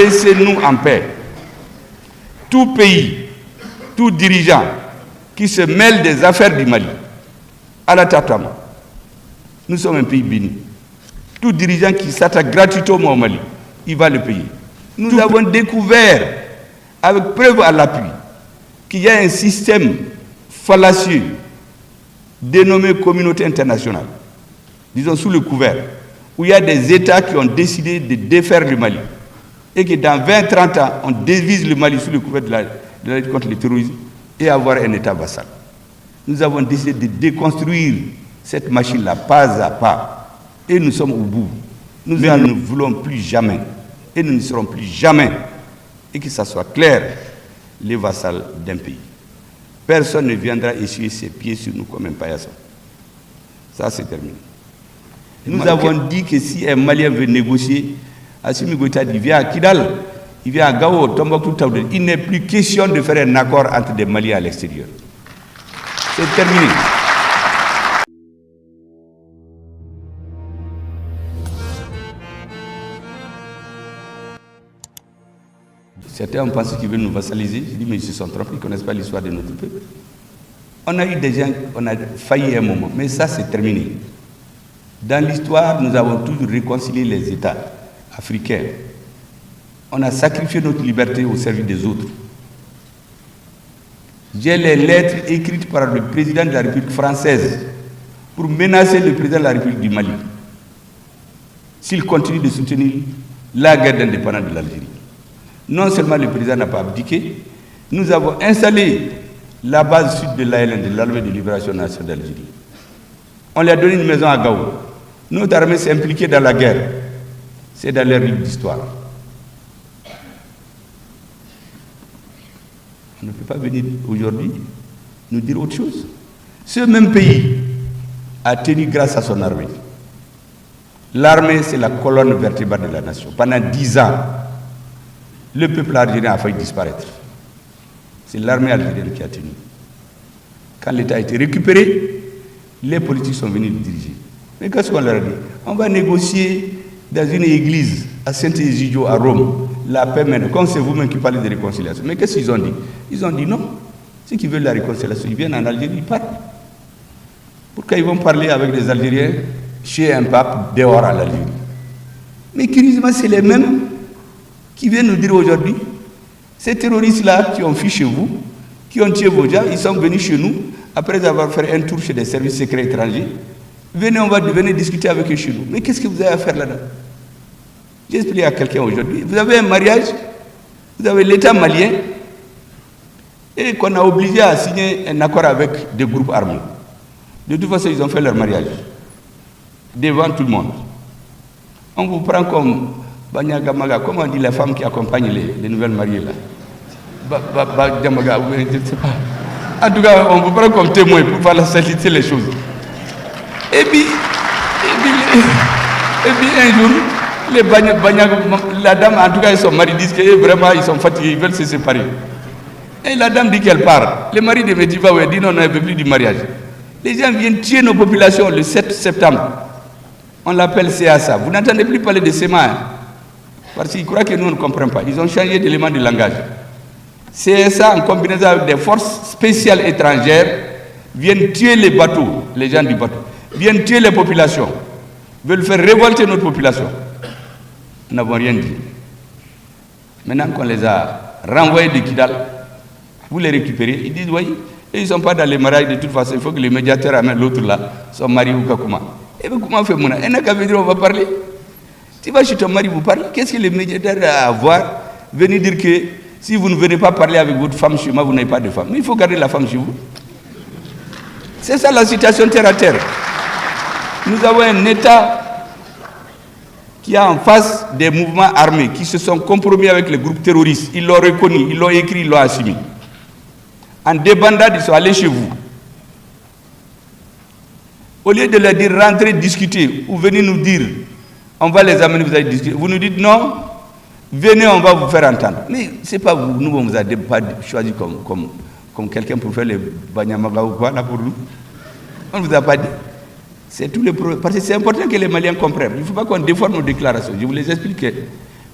laissez-nous en paix. Tout pays, tout dirigeant qui se mêle des affaires du Mali, à la Tatama, nous sommes un pays béni. Tout dirigeant qui s'attaque gratuitement au Mali, il va le payer. Nous avons découvert, avec preuve à l'appui, qu'il y a un système fallacieux dénommé communauté internationale, disons sous le couvert, où il y a des États qui ont décidé de défaire le Mali. Et que dans 20-30 ans, on divise le Mali sous le couvert de la lutte contre le terrorisme et avoir un État vassal. Nous avons décidé de déconstruire cette machine-là, pas à pas. Et nous sommes au bout. Nous ne voulons plus jamais, et nous ne serons plus jamais, et que ça soit clair, les vassals d'un pays. Personne ne viendra essuyer ses pieds sur nous comme un paillasson. Ça, c'est terminé. Nous avons dit que si un Malien veut négocier, Assimi Goïta dit, il vient à Kidal, il vient à Gao, Tombouctou, Taoudé. Il n'est plus question de faire un accord entre des Maliens à l'extérieur. C'est terminé. Certains ont pensé qu'ils veulent nous vassaliser. Je dis, mais ils se sont trompés, ils ne connaissent pas l'histoire de notre peuple. On a eu des gens, on a failli un moment, mais ça c'est terminé. Dans l'histoire, nous avons toujours réconcilié les États africains. On a sacrifié notre liberté au service des autres. J'ai les lettres écrites par le président de la République française pour menacer le président de la République du Mali s'il continue de soutenir la guerre d'indépendance de l'Algérie. Non seulement le président n'a pas abdiqué, nous avons installé la base sud de l'ALN, de l'Armée de Libération Nationale d'Algérie. On lui a donné une maison à Gao. Notre armée s'est impliquée dans la guerre. C'est dans leur livre d'histoire. On ne peut pas venir aujourd'hui nous dire autre chose. Ce même pays a tenu grâce à son armée. L'armée, c'est la colonne vertébrale de la nation. Pendant 10 ans, le peuple algérien a failli disparaître. C'est l'armée algérienne qui a tenu. Quand l'État a été récupéré, les politiques sont venus le diriger. Mais qu'est-ce qu'on leur a dit? On va négocier dans une église à Saint-Egidio, à Rome, la paix maintenant. Comme c'est vous-même qui parlez de réconciliation. Mais qu'est-ce qu'ils ont dit? Ils ont dit non. Ceux qui veulent la réconciliation, ils viennent en Algérie, ils parlent. Pourquoi ils vont parler avec les Algériens chez un pape dehors à l'Algérie? Mais curieusement, c'est les mêmes qui viennent nous dire aujourd'hui, ces terroristes-là qui ont fui chez vous, qui ont tué vos gens, ils sont venus chez nous, après avoir fait un tour chez des services secrets étrangers. Venez, on va venir discuter avec eux chez nous. Mais qu'est-ce que vous avez à faire là-dedans? J'ai expliqué à quelqu'un aujourd'hui, vous avez un mariage, vous avez l'État malien, et qu'on a obligé à signer un accord avec des groupes armés. De toute façon, ils ont fait leur mariage, devant tout le monde. On vous prend comme Banyagamaga, comment on dit la femme qui accompagne les nouvelles mariées là? Je ne sais pas. En tout cas, on vous prend comme témoin pour faciliter les choses. Et puis un jour, la dame, en tout cas, son mari dit que vraiment ils sont fatigués, ils veulent se séparer. Et la dame dit qu'elle part. Le mari de Mediva dit non, on ne veut plus du mariage. Les gens viennent tuer nos populations le 7 septembre. On l'appelle CSA. Vous n'entendez plus parler de SEMA. Parce qu'ils croient que nous ne comprenons pas. Ils ont changé d'élément de langage. CSA, en combinaison avec des forces spéciales étrangères, viennent tuer les bateaux, les gens du bateau, viennent tuer les populations, veulent faire révolter notre population. Nous n'avons rien dit. Maintenant qu'on les a renvoyés de Kidal, vous les récupérez, ils disent oui, et ils ne sont pas dans les mariages de toute façon, il faut que les médiateurs amènent l'autre là, son mari ou Kakuma. Et bien comment fait Mouna? Et qu'à dire on va parler? Tu vas chez ton mari, vous parlez. Qu'est-ce que les médiateurs ont à voir? Venez dire que si vous ne venez pas parler avec votre femme chez moi, vous n'avez pas de femme. Mais il faut garder la femme chez vous. C'est ça la situation terre à terre. Nous avons un État qui a en face des mouvements armés qui se sont compromis avec les groupes terroristes. Ils l'ont reconnu, ils l'ont écrit, ils l'ont assumé. En débandade, ils sont allés chez vous. Au lieu de leur dire rentrez discuter ou venez nous dire on va les amener, vous allez discuter. Vous nous dites non, venez, on va vous faire entendre. Mais ce n'est pas vous, nous, on ne vous a pas choisi comme quelqu'un pour faire les Banyamaga ou quoi, là pour nous. On ne vous a pas dit. C'est tous les parce que c'est important que les Maliens comprennent. Il ne faut pas qu'on déforme nos déclarations. Je vous les explique.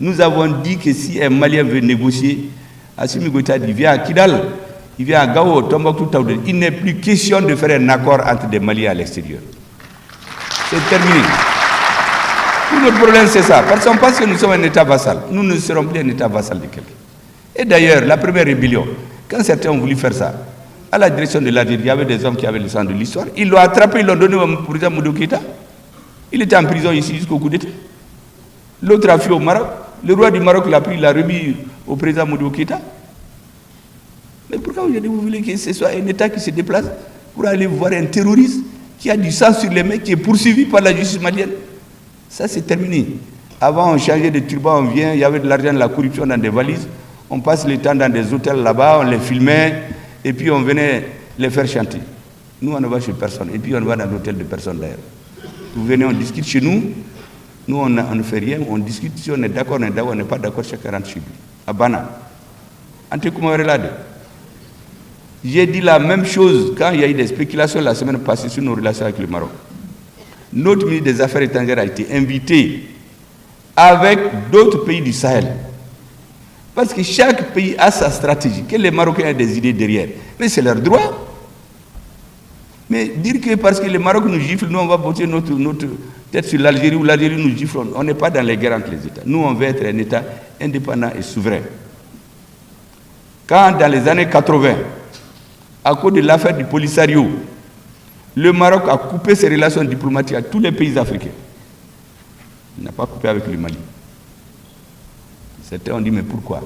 Nous avons dit que si un Malien veut négocier, Assimi Goïta dit, viens à Kidal, il vient à Gao, Tombouctou, Taoudé. Il n'est plus question de faire un accord entre des Maliens à l'extérieur. C'est terminé. Tout notre problème, c'est ça. Parce qu'on pense que nous sommes un État vassal. Nous ne serons plus un État vassal de quelqu'un. Et d'ailleurs, la première rébellion, quand certains ont voulu faire ça, à la direction de l'Algérie, il y avait des hommes qui avaient le sang de l'histoire. Ils l'ont attrapé, ils l'ont donné au président Moudou Keïta. Il était en prison ici jusqu'au coup d'État. L'autre a fui au Maroc. Le roi du Maroc l'a pris, il l'a remis au président Moudou Keïta. Mais pourquoi aujourd'hui vous voulez que ce soit un État qui se déplace pour aller voir un terroriste qui a du sang sur les mains, qui est poursuivi par la justice malienne? Ça, c'est terminé. Avant, on changeait de turban, on vient, il y avait de l'argent, de la corruption dans des valises. On passe le temps dans des hôtels là-bas, on les filmait, et puis on venait les faire chanter. Nous, on ne va chez personne, et puis on va dans l'hôtel de personne d'ailleurs. Vous venez, on discute chez nous, nous, on ne fait rien, on discute, si on est d'accord, on n'est pas d'accord, chacun rentre chez lui. À Bana. J'ai dit la même chose quand il y a eu des spéculations la semaine passée sur nos relations avec le Maroc. Notre ministre des Affaires étrangères a été invité avec d'autres pays du Sahel. Parce que chaque pays a sa stratégie, que les Marocains aient des idées derrière. Mais c'est leur droit. Mais dire que parce que le Maroc nous gifle, nous on va porter notre tête sur l'Algérie ou l'Algérie nous gifle, on n'est pas dans les guerres entre les États. Nous on veut être un État indépendant et souverain. Quand dans les années 80, à cause de l'affaire du Polisario, le Maroc a coupé ses relations diplomatiques avec tous les pays africains. Il n'a pas coupé avec le Mali. Certains ont dit, mais pourquoi?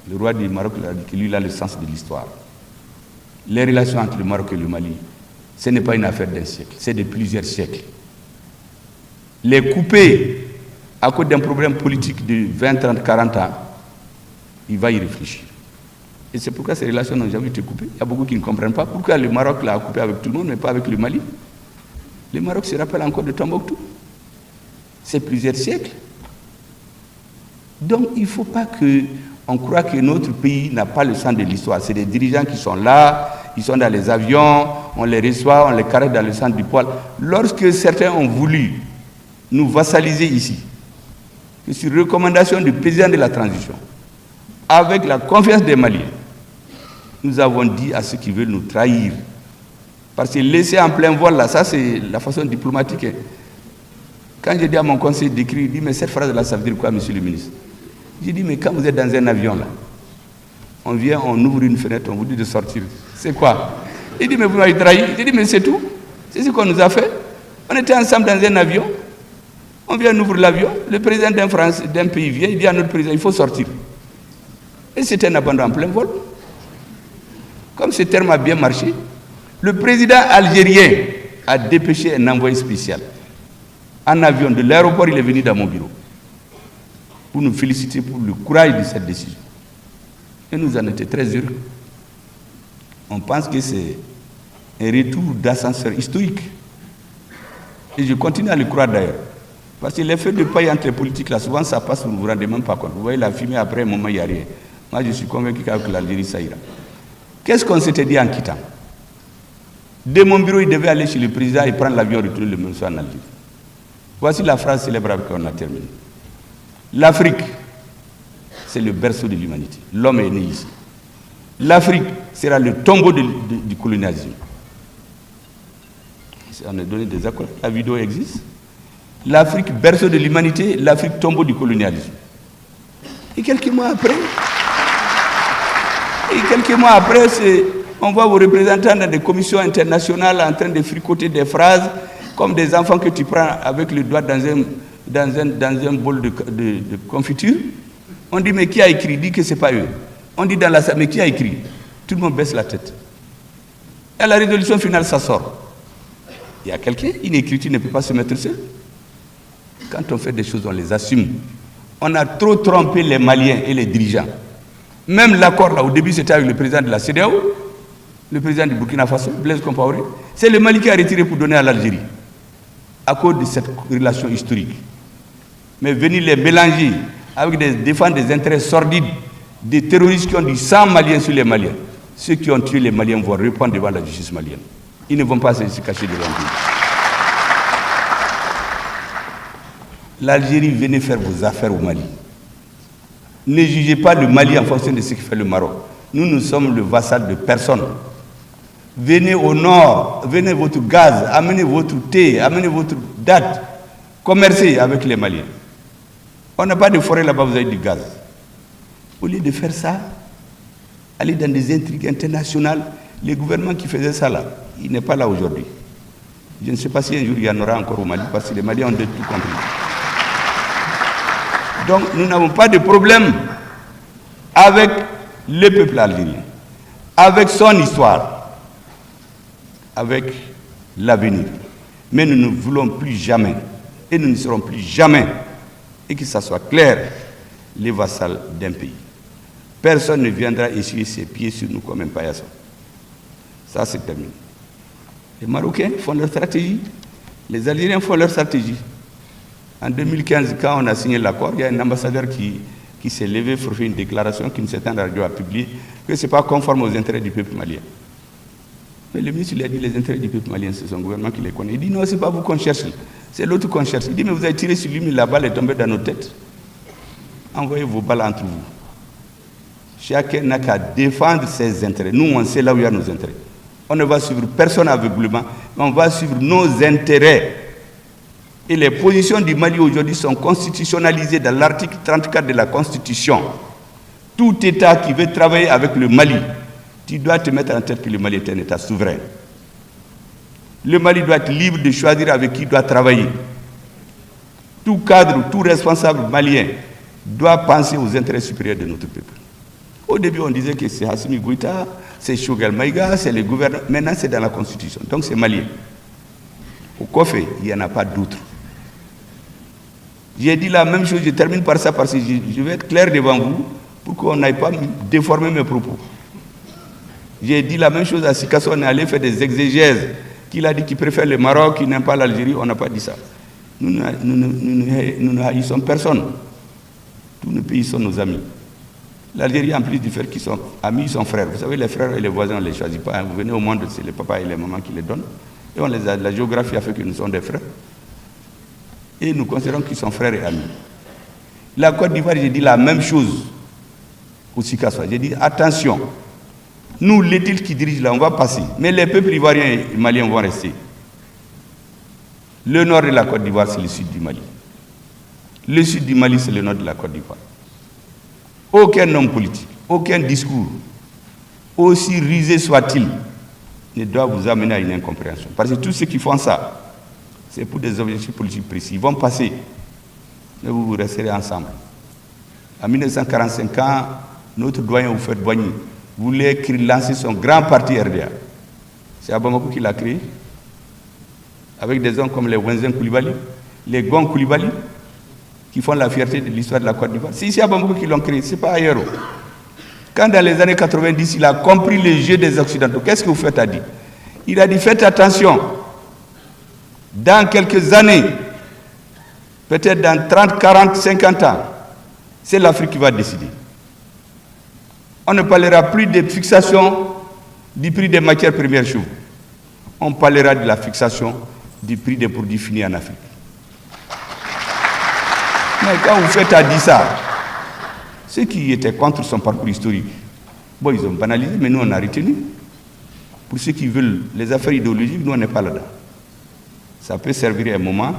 Le roi du Maroc a dit que lui, il a le sens de l'histoire. Les relations entre le Maroc et le Mali, ce n'est pas une affaire d'un siècle, c'est de plusieurs siècles. Les couper à cause d'un problème politique de 20, 30, 40 ans, il va y réfléchir. Et c'est pourquoi ces relations n'ont jamais été coupées. Il y a beaucoup qui ne comprennent pas pourquoi le Maroc l'a coupé avec tout le monde, mais pas avec le Mali. Le Maroc se rappelle encore de Tombouctou. C'est plusieurs siècles. Donc il ne faut pas qu'on croie que notre pays n'a pas le sang de l'histoire. C'est des dirigeants qui sont là, ils sont dans les avions, on les reçoit, on les caresse dans le sang du poil. Lorsque certains ont voulu nous vassaliser ici, que sur recommandation du président de la transition, avec la confiance des Maliens, nous avons dit à ceux qui veulent nous trahir. Parce que laisser en plein vol, là, ça c'est la façon diplomatique. Quand j'ai dit à mon conseiller d'écrire, il dit, mais cette phrase-là, ça veut dire quoi, monsieur le ministre? J'ai dit, mais quand vous êtes dans un avion, là, on vient, on ouvre une fenêtre, on vous dit de sortir. C'est quoi? Il dit, mais vous m'avez trahi. J'ai dit, mais c'est tout. C'est ce qu'on nous a fait. On était ensemble dans un avion. On vient, on ouvre l'avion. Le président d'un pays vient, il dit à notre président, il faut sortir. Et c'était un abandon en plein vol. Comme ce terme a bien marché, le président algérien a dépêché un envoyé spécial. En avion de l'aéroport, il est venu dans mon bureau pour nous féliciter pour le courage de cette décision. Et nous en étions très heureux. On pense que c'est un retour d'ascenseur historique. Et je continue à le croire d'ailleurs. Parce que l'effet de paille entre les politiques, là, souvent ça passe, vous ne vous rendez même pas compte. Vous voyez la fumée, après un moment, il n'y a rien. Moi, je suis convaincu qu'avec l'Algérie, ça ira. Qu'est-ce qu'on s'était dit en quittant? De mon bureau, il devait aller chez le président et prendre l'avion et retourner le même soir en Algérie. Voici la phrase célèbre avec laquelle on a terminé. L'Afrique, c'est le berceau de l'humanité. L'homme est né ici. L'Afrique sera le tombeau du colonialisme. On a donné des accords. La vidéo existe. L'Afrique, berceau de l'humanité, l'Afrique, tombeau du colonialisme. Et quelques mois après, on voit vos représentants dans des commissions internationales en train de fricoter des phrases comme des enfants que tu prends avec le doigt dans un bol de confiture. On dit, mais qui a écrit? Dit que ce n'est pas eux. On dit dans la salle, mais qui a écrit? Tout le monde baisse la tête. Et la résolution finale, ça sort. Il y a quelqu'un, une écriture ne peut pas se mettre seul. Quand on fait des choses, on les assume. On a trop trompé les Maliens et les dirigeants. Même l'accord, là, au début, c'était avec le président de la CEDEAO, le président du Burkina Faso, Blaise Compaoré. C'est le Mali qui a retiré pour donner à l'Algérie, à cause de cette relation historique. Mais venir les mélanger avec défendre des intérêts sordides, des terroristes qui ont du sang malien sur les Maliens. Ceux qui ont tué les Maliens vont répondre devant la justice malienne. Ils ne vont pas se cacher devant eux. L'Algérie, venez faire vos affaires au Mali. Ne jugez pas le Mali en fonction de ce que fait le Maroc. Nous sommes le vassal de personne. Venez au nord, venez votre gaz, amenez votre thé, amenez votre date. Commercez avec les Maliens. On n'a pas de forêt là-bas, vous avez du gaz. Au lieu de faire ça, aller dans des intrigues internationales, les gouvernements qui faisaient ça là, il n'est pas là aujourd'hui. Je ne sais pas si un jour il y en aura encore au Mali, parce que les Maliens ont tout compris. Donc nous n'avons pas de problème avec le peuple algérien, avec son histoire, avec l'avenir. Mais nous ne voulons plus jamais, et nous ne serons plus jamais, et que ça soit clair, les vassals d'un pays. Personne ne viendra essuyer ses pieds sur nous comme un paillasson. Ça, c'est terminé. Les Marocains font leur stratégie, les Algériens font leur stratégie. En 2015, quand on a signé l'accord, il y a un ambassadeur qui s'est levé pour faire une déclaration qu'une certaine radio a publiée, que ce n'est pas conforme aux intérêts du peuple malien. Mais le ministre lui a dit les intérêts du peuple malien, c'est son gouvernement qui les connaît. Il dit non, ce n'est pas vous qu'on cherche, c'est l'autre qu'on cherche. Il dit mais vous avez tiré sur lui, mais la balle est tombée dans nos têtes. Envoyez vos balles entre vous. Chacun n'a qu'à défendre ses intérêts. Nous, on sait là où il y a nos intérêts. On ne va suivre personne aveuglément, mais on va suivre nos intérêts. Et les positions du Mali aujourd'hui sont constitutionnalisées dans l'article 34 de la Constitution. Tout État qui veut travailler avec le Mali, tu dois te mettre en tête que le Mali est un État souverain. Le Mali doit être libre de choisir avec qui il doit travailler. Tout cadre, tout responsable malien doit penser aux intérêts supérieurs de notre peuple. Au début, on disait que c'est Assimi Goïta, c'est Choguel Maïga, c'est le gouvernement. Maintenant, c'est dans la Constitution. Donc, c'est malien. Au Kofé, il n'y en a pas d'autres. J'ai dit la même chose, je termine par ça parce que je vais être clair devant vous pour qu'on n'aille pas déformer mes propos. J'ai dit la même chose à Sikasso, on est allé faire des exégèses, qu'il a dit qu'il préfère le Maroc, qu'il n'aime pas l'Algérie, on n'a pas dit ça. Nous ne haïssons personne. Tous nos pays sont nos amis. L'Algérie, en plus du fait qu'ils sont amis, ils sont frères. Vous savez, les frères et les voisins, on ne les choisit pas. Vous venez au monde, c'est les papas et les mamans qui les donnent. Et on les a, la géographie a fait que nous sommes des frères. Et nous considérons qu'ils sont frères et amis. La Côte d'Ivoire, j'ai dit la même chose au Sikasso. J'ai dit, attention, nous, l'édile qui dirige là, on va passer. Mais les peuples ivoiriens et maliens vont rester. Le nord de la Côte d'Ivoire, c'est le sud du Mali. Le sud du Mali, c'est le nord de la Côte d'Ivoire. Aucun homme politique, aucun discours, aussi rusé soit-il, ne doit vous amener à une incompréhension. Parce que tous ceux qui font ça, c'est pour des objectifs politiques précis. Ils vont passer, mais vous resterez ensemble. En 1945 ans, notre doyen Houphouët-Boigny voulait lancer son grand parti RDA. C'est Bamako qui l'a créé, avec des hommes comme les Wenzen Koulibaly, les Gon Koulibaly, qui font la fierté de l'histoire de la Côte d'Ivoire. C'est ici à Bamako qui l'ont créé, ce n'est pas ailleurs. Quand dans les années 90, il a compris le jeu des Occidentaux, qu'est-ce que vous faites à dire? Il a dit, faites attention, dans quelques années, peut-être dans 30, 40, 50 ans, c'est l'Afrique qui va décider. On ne parlera plus de fixation du prix des matières premières chaudes. On parlera de la fixation du prix des produits finis en Afrique. Mais quand vous faites à dire ça, ceux qui étaient contre son parcours historique, bon, ils ont banalisé, mais nous, on a retenu. Pour ceux qui veulent les affaires idéologiques, nous, on n'est pas là-dedans. Ça peut servir à un moment,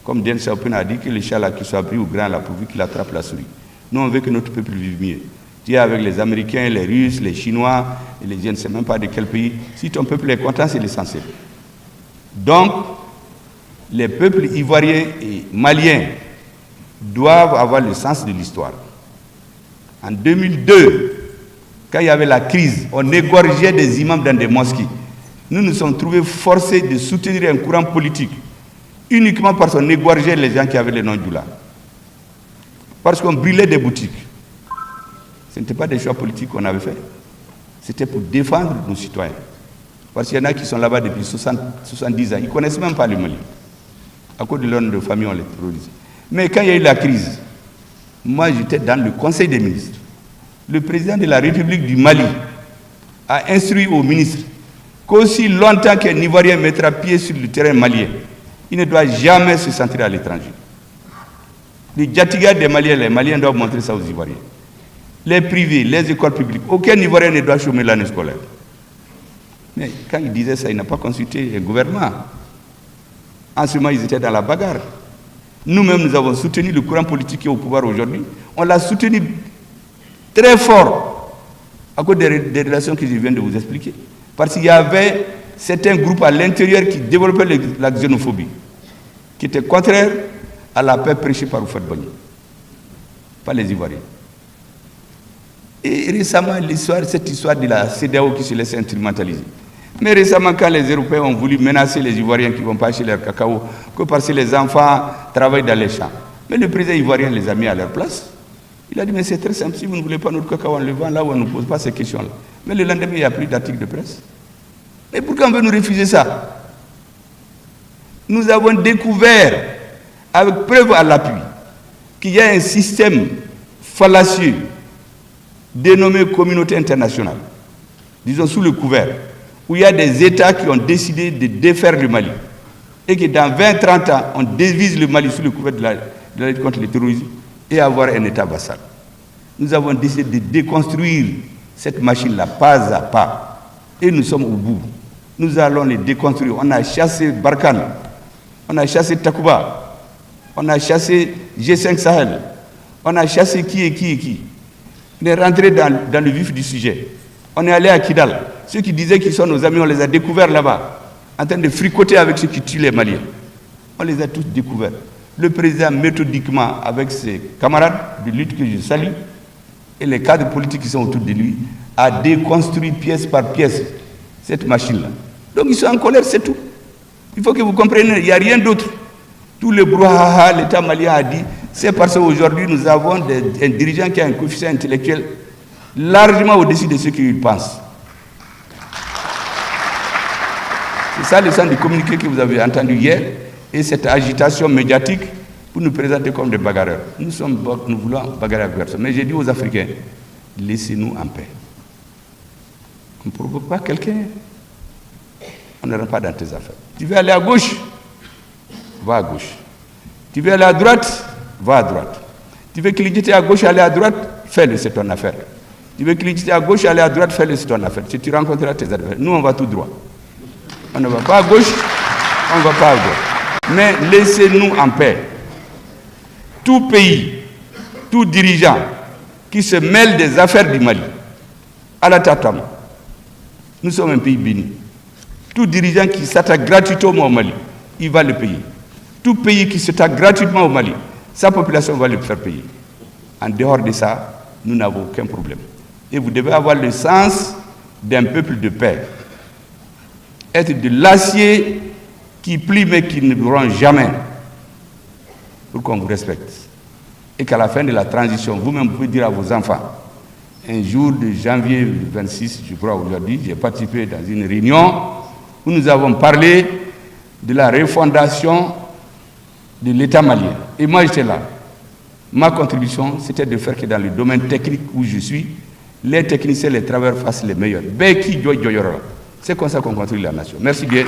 comme Deng Xiaoping a dit, que le chat là, qui soit pris au grand, là, pourvu qu'il attrape la souris. Nous, on veut que notre peuple vive mieux. Tu es avec les Américains, les Russes, les Chinois, et les, je ne sais même pas de quel pays. Si ton peuple est content, c'est l'essentiel. Donc, les peuples ivoiriens et maliens doivent avoir le sens de l'histoire. En 2002, quand il y avait la crise, on égorgeait des imams dans des mosquées. Nous nous sommes trouvés forcés de soutenir un courant politique uniquement parce qu'on égorgeait les gens qui avaient le nom d'Oula. Parce qu'on brûlait des boutiques. Ce n'était pas des choix politiques qu'on avait fait. C'était pour défendre nos citoyens. Parce qu'il y en a qui sont là-bas depuis 70 ans. Ils ne connaissent même pas le Mali. À cause de leur nom de famille, on les terrorise. Mais quand il y a eu la crise, moi j'étais dans le Conseil des ministres. Le président de la République du Mali a instruit au ministre qu'aussi longtemps qu'un Ivoirien mettra pied sur le terrain malien, il ne doit jamais se sentir à l'étranger. Le Djatiga des Maliens, les Maliens doivent montrer ça aux Ivoiriens. Les privés, les écoles publiques, aucun Ivoirien ne doit chômer l'année scolaire. Mais quand il disait ça, il n'a pas consulté le gouvernement. En ce moment, ils étaient dans la bagarre. Nous-mêmes, nous avons soutenu le courant politique qui est au pouvoir aujourd'hui. On l'a soutenu très fort à cause des relations que je viens de vous expliquer. Parce qu'il y avait certains groupes à l'intérieur qui développaient la xénophobie, qui étaient contraires à la paix prêchée par Houphouët-Boigny, pas les Ivoiriens. Et récemment, cette histoire de la CEDEAO qui se laisse instrumentaliser. Mais récemment, quand les Européens ont voulu menacer les Ivoiriens qui ne vont pas acheter leur cacao, que parce que les enfants travaillent dans les champs. Mais le président ivoirien les a mis à leur place. Il a dit, mais c'est très simple, si vous ne voulez pas notre cacao, on le vend là où on ne pose pas ces questions-là. Mais le lendemain, il n'y a plus d'articles de presse. Mais pourquoi on veut nous refuser ça? Nous avons découvert, avec preuve à l'appui, qu'il y a un système fallacieux dénommé communauté internationale, disons sous le couvert, où il y a des États qui ont décidé de défaire le Mali. Et que dans 20-30 ans, on divise le Mali sous le couvert de la lutte contre le terrorisme et avoir un État vassal. Nous avons décidé de déconstruire cette machine-là, pas à pas. Et nous sommes au bout. Nous allons les déconstruire. On a chassé Barkhane, on a chassé Takuba, on a chassé G5 Sahel, on a chassé qui et qui et qui. On est rentré dans le vif du sujet. On est allé à Kidal. Ceux qui disaient qu'ils sont nos amis, on les a découverts là-bas, en train de fricoter avec ceux qui tuent les Maliens. On les a tous découverts. Le président, méthodiquement, avec ses camarades de lutte que je salue, et les cadres politiques qui sont autour de lui, a déconstruit pièce par pièce cette machine-là. Donc ils sont en colère, c'est tout. Il faut que vous compreniez, il n'y a rien d'autre. Tout le brouhaha, l'État malien a dit, c'est parce qu'aujourd'hui nous avons un dirigeant qui a un coefficient intellectuel largement au-dessus de ce qu'il pense. C'est ça le sens du communiqué que vous avez entendu hier, et cette agitation médiatique pour nous présenter comme des bagarreurs. Nous voulons bagarrer avec personne. Mais j'ai dit aux Africains, laissez-nous en paix. On ne provoque pas quelqu'un. On ne rentre pas dans tes affaires. Tu veux aller à gauche, va à gauche. Tu veux aller à droite, va à droite. Tu veux clignoter à gauche, aller à droite, fais-le, c'est ton affaire. Tu veux clignoter à gauche, aller à droite, fais-le, c'est ton affaire. Si tu rencontreras tes adversaires. Nous, on va tout droit. On ne va pas à gauche, on ne va pas à droite. Mais laissez-nous en paix. Tout pays, tout dirigeant qui se mêle des affaires du Mali, à la Tatam, nous sommes un pays béni. Tout dirigeant qui s'attaque gratuitement au Mali, il va le payer. Tout pays qui s'attaque gratuitement au Mali, sa population va le faire payer. En dehors de ça, nous n'avons aucun problème. Et vous devez avoir le sens d'un peuple de paix. Être de l'acier qui plie mais qui ne brûle jamais, pour qu'on vous respecte. Et qu'à la fin de la transition, vous-même pouvez dire à vos enfants, un jour de janvier 26, je crois aujourd'hui, j'ai participé dans une réunion où nous avons parlé de la refondation de l'État malien. Et moi, j'étais là. Ma contribution, c'était de faire que dans le domaine technique où je suis, les techniciens, les travailleurs fassent les meilleurs. C'est comme ça qu'on construit la nation. Merci bien.